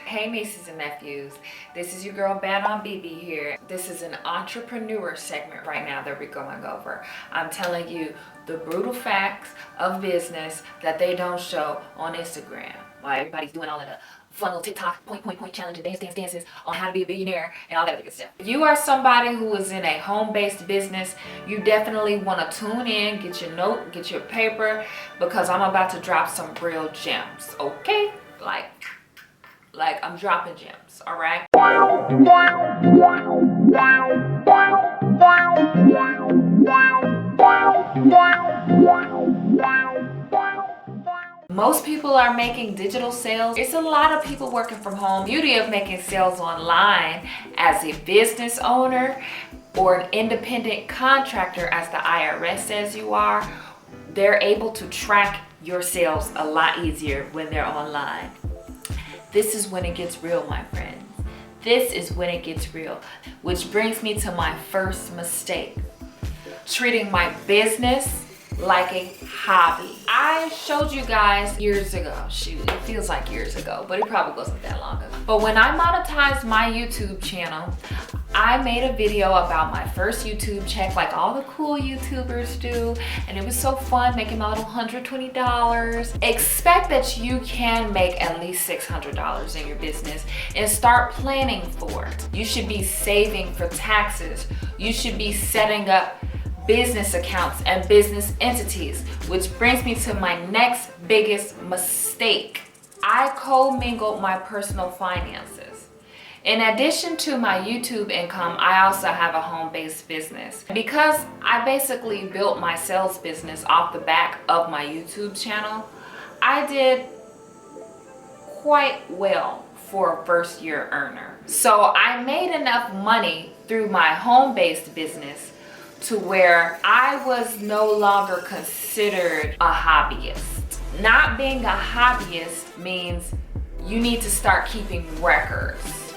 Hey nieces and nephews, this is your girl BadAunt BB here. This is an entrepreneur segment right now that we're going over. I'm telling you the brutal facts of business that they don't show on Instagram. Why everybody's doing all of the fun little TikTok point challenge and dances on how to be a billionaire and all that other good stuff. If you are somebody who is in a home-based business, you definitely want to tune in, get your note, get your paper, because I'm about to drop some real gems, okay? Like I'm dropping gems, all right? Most people are making digital sales. It's a lot of people working from home. Beauty of making sales online as a business owner or an independent contractor, as the IRS says you are, they're able to track your sales a lot easier when they're online. This is when it gets real, my friends. This is when it gets real. Which brings me to my first mistake. Treating my business like a hobby. I showed you guys years ago. Shoot, it feels like years ago, but it probably wasn't that long ago. But when I monetized my YouTube channel, I made a video about my first YouTube check like all the cool YouTubers do, and it was so fun making my little $120. Expect that you can make at least $600 in your business and start planning for it. You should be saving for taxes. You should be setting up business accounts and business entities, which brings me to my next biggest mistake. I co-mingled my personal finances. In addition to my YouTube income, I also have a home-based business. Because I basically built my sales business off the back of my YouTube channel, I did quite well for a first-year earner. So I made enough money through my home-based business to where I was no longer considered a hobbyist. Not being a hobbyist means you need to start keeping records.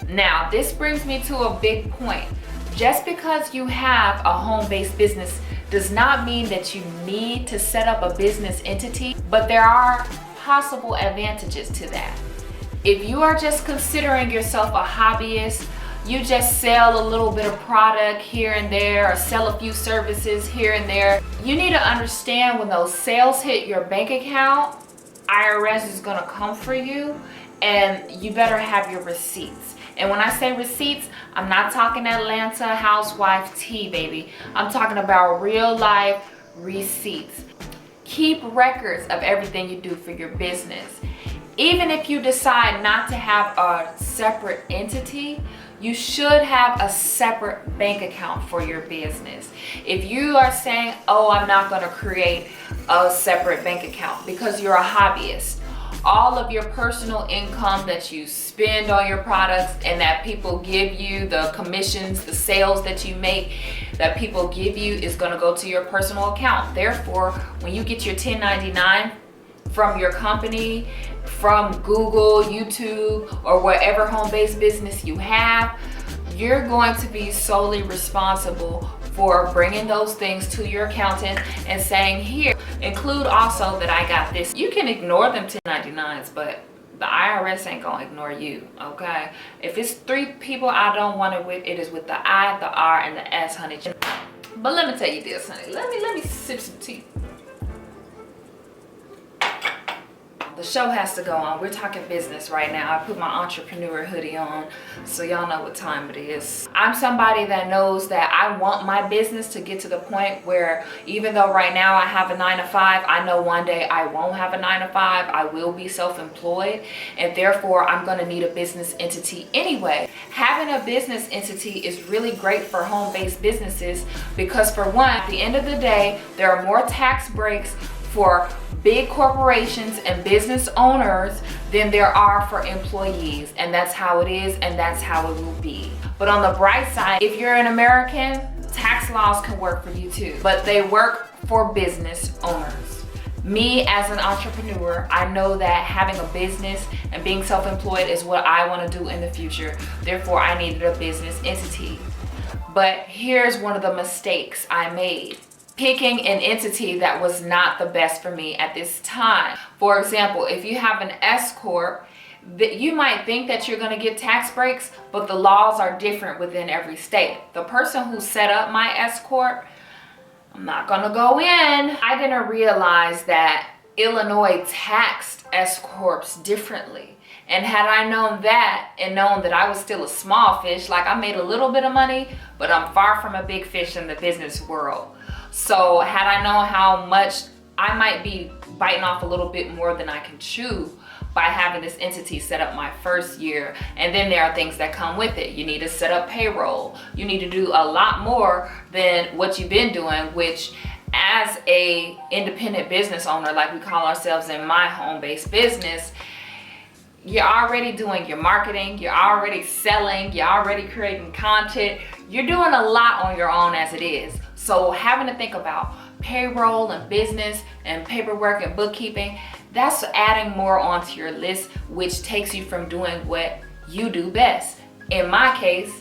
Now, this brings me to a big point. Just because you have a home-based business does not mean that you need to set up a business entity, but there are possible advantages to that. If you are just considering yourself a hobbyist, you just sell a little bit of product here and there or sell a few services here and there. You need to understand when those sales hit your bank account, IRS is gonna come for you, and you better have your receipts. And when I say receipts, I'm not talking Atlanta housewife tea, baby. I'm talking about real life receipts. Keep records of everything you do for your business. Even if you decide not to have a separate entity, you should have a separate bank account for your business. If you are saying, oh, I'm not gonna create a separate bank account because you're a hobbyist, all of your personal income that you spend on your products and that people give you, the commissions, the sales that you make, that people give you, is gonna go to your personal account. Therefore, when you get your 1099 from your company, from Google, YouTube, or whatever home-based business you have, you're going to be solely responsible for bringing those things to your accountant and saying, here, include also that I got this. You can ignore them 1099s, but the IRS ain't gonna ignore you, okay? If it's 3 people I don't want it with, it is with the I, the R, and the S, honey. But let me tell you this, honey. Let me sip some tea. The show has to go on. We're talking business right now. I put my entrepreneur hoodie on so y'all know what time it is. I'm somebody that knows that I want my business to get to the point where even though right now I have a 9-to-5, I know one day I won't have a 9-to-5. I will be self-employed, and therefore I'm going to need a business entity anyway. Having a business entity is really great for home-based businesses because, for one, at the end of the day, there are more tax breaks for big corporations and business owners than there are for employees, and that's how it is and that's how it will be. But on the bright side, if you're an American, tax laws can work for you too, but they work for business owners. Me as an entrepreneur, I know that having a business and being self-employed is what I want to do in the future. Therefore, I needed a business entity. But here's one of the mistakes I made. Picking an entity that was not the best for me at this time. For example, if you have an S Corp, You might think that you're going to get tax breaks, but the laws are different within every state. The person who set up my S Corp, I'm not going to go in. I didn't realize that Illinois taxed S Corps differently. And had I known that and known that I was still a small fish, like I made a little bit of money, but I'm far from a big fish in the business world. So had I known how much I might be biting off a little bit more than I can chew by having this entity set up my first year. And then there are things that come with it. You need to set up payroll. You need to do a lot more than what you've been doing, which as a independent business owner, like we call ourselves in my home-based business, you're already doing your marketing, you're already selling, you're already creating content. You're doing a lot on your own as it is. So having to think about payroll and business and paperwork and bookkeeping, that's adding more onto your list, which takes you from doing what you do best. In my case,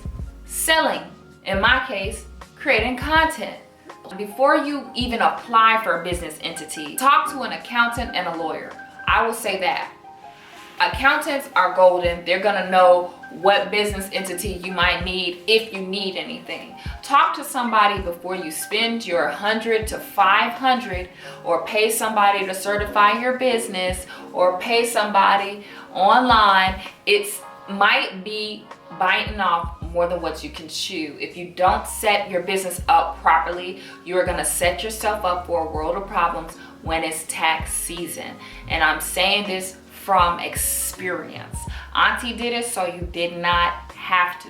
selling. In my case, creating content. Before you even apply for a business entity, talk to an accountant and a lawyer. I will say that. Accountants are golden. They're gonna know what business entity you might need if you need anything. Talk to somebody before you spend your $100 to $500 or pay somebody to certify your business or pay somebody online. It might be biting off more than what you can chew. If you don't set your business up properly, you are gonna set yourself up for a world of problems when it's tax season. And I'm saying this from experience. Auntie did it, so you did not have to.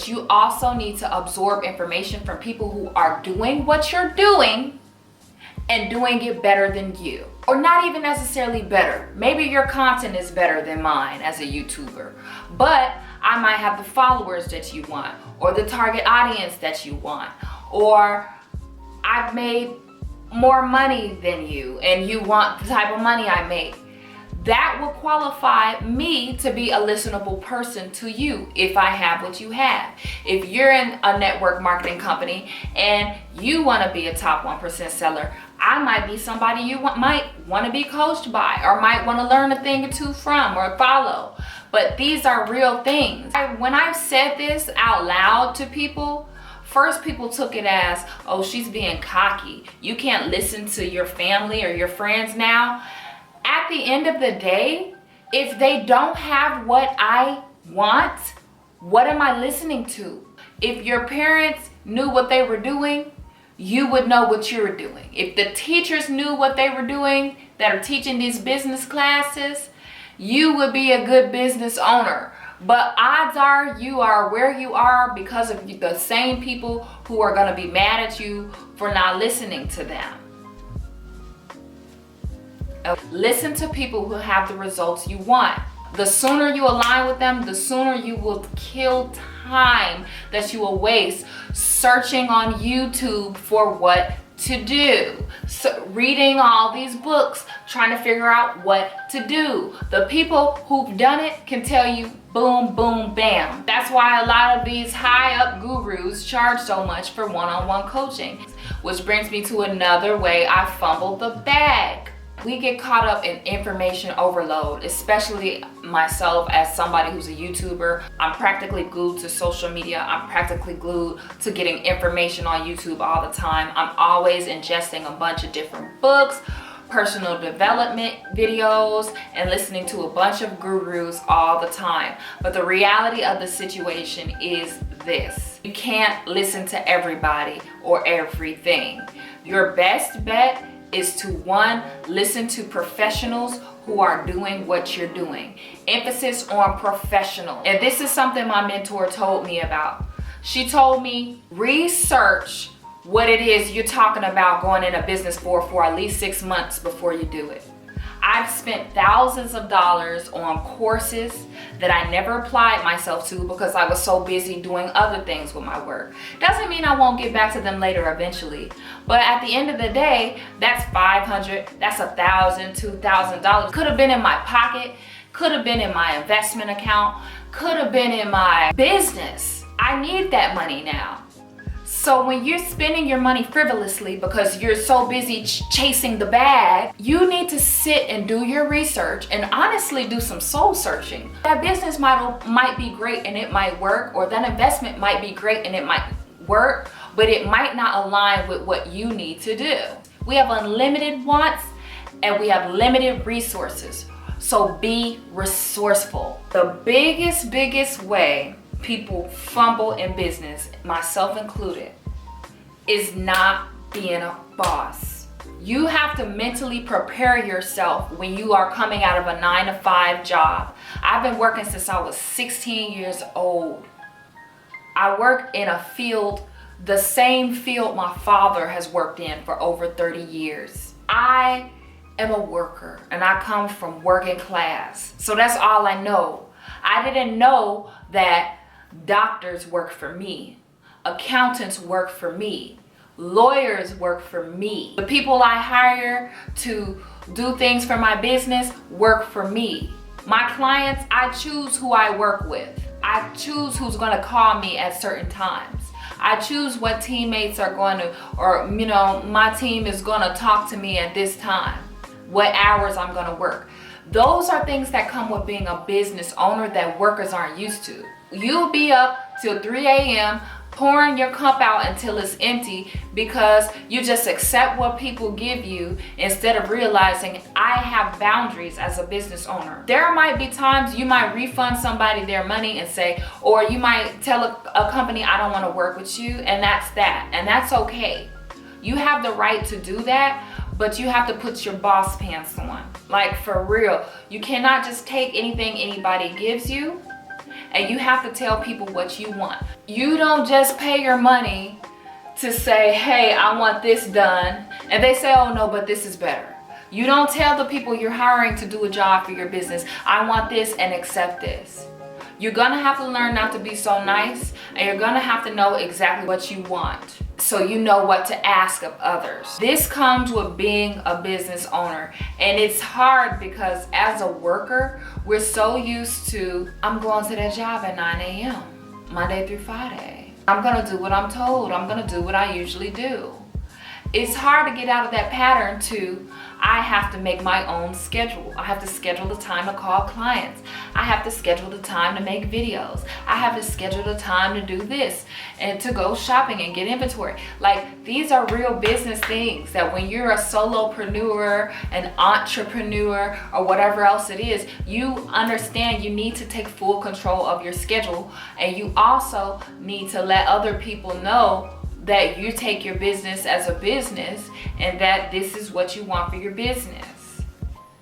You also need to absorb information from people who are doing what you're doing and doing it better than you. Or not even necessarily better. Maybe your content is better than mine as a YouTuber, but I might have the followers that you want, or the target audience that you want, or I've made more money than you and you want the type of money I make. That will qualify me to be a listenable person to you if I have what you have. If you're in a network marketing company and you want to be a top 1% seller, I might be somebody you might want to be coached by or might want to learn a thing or two from or follow. But these are real things. When I've said this out loud to people, first people took it as, oh, she's being cocky. You can't listen to your family or your friends now. At the end of the day, if they don't have what I want, what am I listening to? If your parents knew what they were doing, you would know what you were doing. If the teachers knew what they were doing that are teaching these business classes, you would be a good business owner. But odds are you are where you are because of the same people who are going to be mad at you for not listening to them. Listen to people who have the results you want. The sooner you align with them, the sooner you will kill time that you will waste searching on YouTube for what to do. So reading all these books, trying to figure out what to do. The people who've done it can tell you boom, boom, bam. That's why a lot of these high up gurus charge so much for one-on-one coaching. Which brings me to another way I fumbled the bag. We get caught up in information overload, especially myself as somebody who's a YouTuber. I'm practically glued to social media. I'm practically glued to getting information on YouTube all the time. I'm always ingesting a bunch of different books, personal development videos, and listening to a bunch of gurus all the time. But the reality of the situation is this: you can't listen to everybody or everything. Your best bet is to, one, listen to professionals who are doing what you're doing. Emphasis on professional. And this is something my mentor told me about. She told me, research what it is you're talking about going in a business for at least 6 months before you do it. I've spent thousands of dollars on courses that I never applied myself to because I was so busy doing other things with my work. Doesn't mean I won't get back to them later eventually. But at the end of the day, that's $500, that's $1,000, $2,000. Could have been in my pocket, could have been in my investment account, could have been in my business. I need that money now. So when you're spending your money frivolously because you're so busy chasing the bag, you need to sit and do your research and honestly do some soul searching. That business model might be great and it might work, or that investment might be great and it might work, but it might not align with what you need to do. We have unlimited wants and we have limited resources. So be resourceful. The biggest way people fumble in business, myself included, is not being a boss. You have to mentally prepare yourself when you are coming out of a 9-to-5 job. I've been working since I was 16 years old. I work in a field, the same field my father has worked in for over 30 years. I am a worker and I come from working class. So that's all I know. I didn't know that doctors work for me, accountants work for me, lawyers work for me. The people I hire to do things for my business work for me. My clients, I choose who I work with. I choose who's going to call me at certain times. I choose what teammates are going to, or my team is going to talk to me at this time, what hours I'm going to work. Those are things that come with being a business owner that workers aren't used to. You'll be up till 3 a.m. pouring your cup out until it's empty because you just accept what people give you instead of realizing I have boundaries as a business owner. There might be times you might refund somebody their money and say, or you might tell a company, I don't want to work with you, and that's that. And that's okay. You have the right to do that, but you have to put your boss pants on. Like, for real. You cannot just take anything anybody gives you, and you have to tell people what you want. You don't just pay your money to say, hey, I want this done, and they say, oh no, but this is better. You don't tell the people you're hiring to do a job for your business, I want this and accept this. You're gonna have to learn not to be so nice, and you're gonna have to know exactly what you want, so you know what to ask of others. This comes with being a business owner, and it's hard because as a worker, we're so used to, I'm going to that job at 9 a.m. Monday through Friday. I'm gonna do what I'm told. I'm gonna do what I usually do. It's hard to get out of that pattern to, I have to make my own schedule. I have to schedule the time to call clients. I have to schedule the time to make videos. I have to schedule the time to do this and to go shopping and get inventory. Like, these are real business things that when you're a solopreneur, an entrepreneur, or whatever else it is, you understand you need to take full control of your schedule, and you also need to let other people know that you take your business as a business and that this is what you want for your business.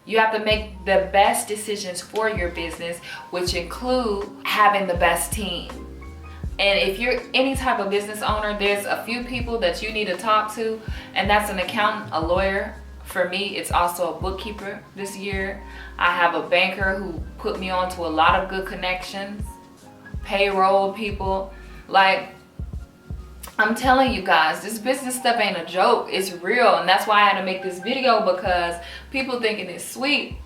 You have to make the best decisions for your business, which include having the best team. And if you're any type of business owner, there's a few people that you need to talk to, and that's an accountant, a lawyer. For me, it's also a bookkeeper this year. I have a banker who put me on to a lot of good connections, payroll people. Like, I'm telling you guys, this business stuff ain't a joke. It's real, and that's why I had to make this video, because people thinking it's sweet.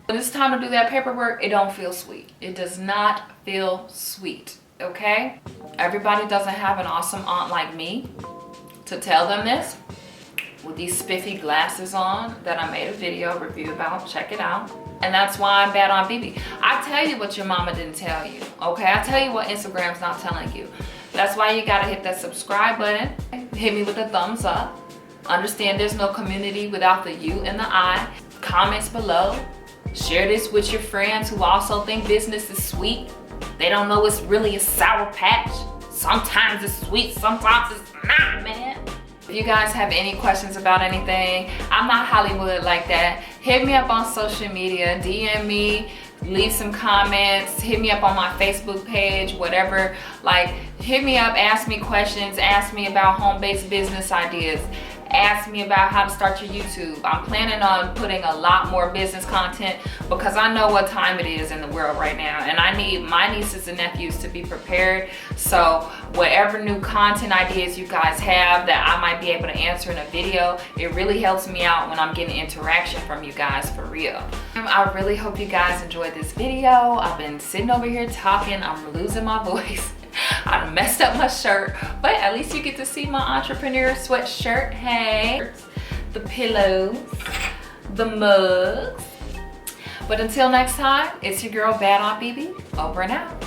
When it's time to do that paperwork, it don't feel sweet. It does not feel sweet, okay? Everybody doesn't have an awesome aunt like me to tell them this. With these spiffy glasses on that I made a video review about, check it out. And that's why I'm BadAunt BB. I tell you what your mama didn't tell you, okay? I tell you what Instagram's not telling you. That's why you gotta hit that subscribe button. Hit me with a thumbs up. Understand there's no community without the you and the I. Comments below. Share this with your friends who also think business is sweet. They don't know it's really a sour patch. Sometimes it's sweet, sometimes it's not, man. If you guys have any questions about anything, I'm not Hollywood like that. Hit me up on social media, DM me, leave some comments, hit me up on my Facebook page, whatever. Like, hit me up, ask me questions, ask me about home-based business ideas, ask me about how to start your YouTube. I'm planning on putting a lot more business content because I know what time it is in the world right now, and I need my nieces and nephews to be prepared. So whatever new content ideas you guys have that I might be able to answer in a video, it really helps me out when I'm getting interaction from you guys, for real. I really hope you guys enjoyed this video. I've been sitting over here talking, I'm losing my voice. I done messed up my shirt, but at least you get to see my entrepreneur sweatshirt. Hey, the pillows, the mugs. But until next time, it's your girl BadAunt BB, over and out.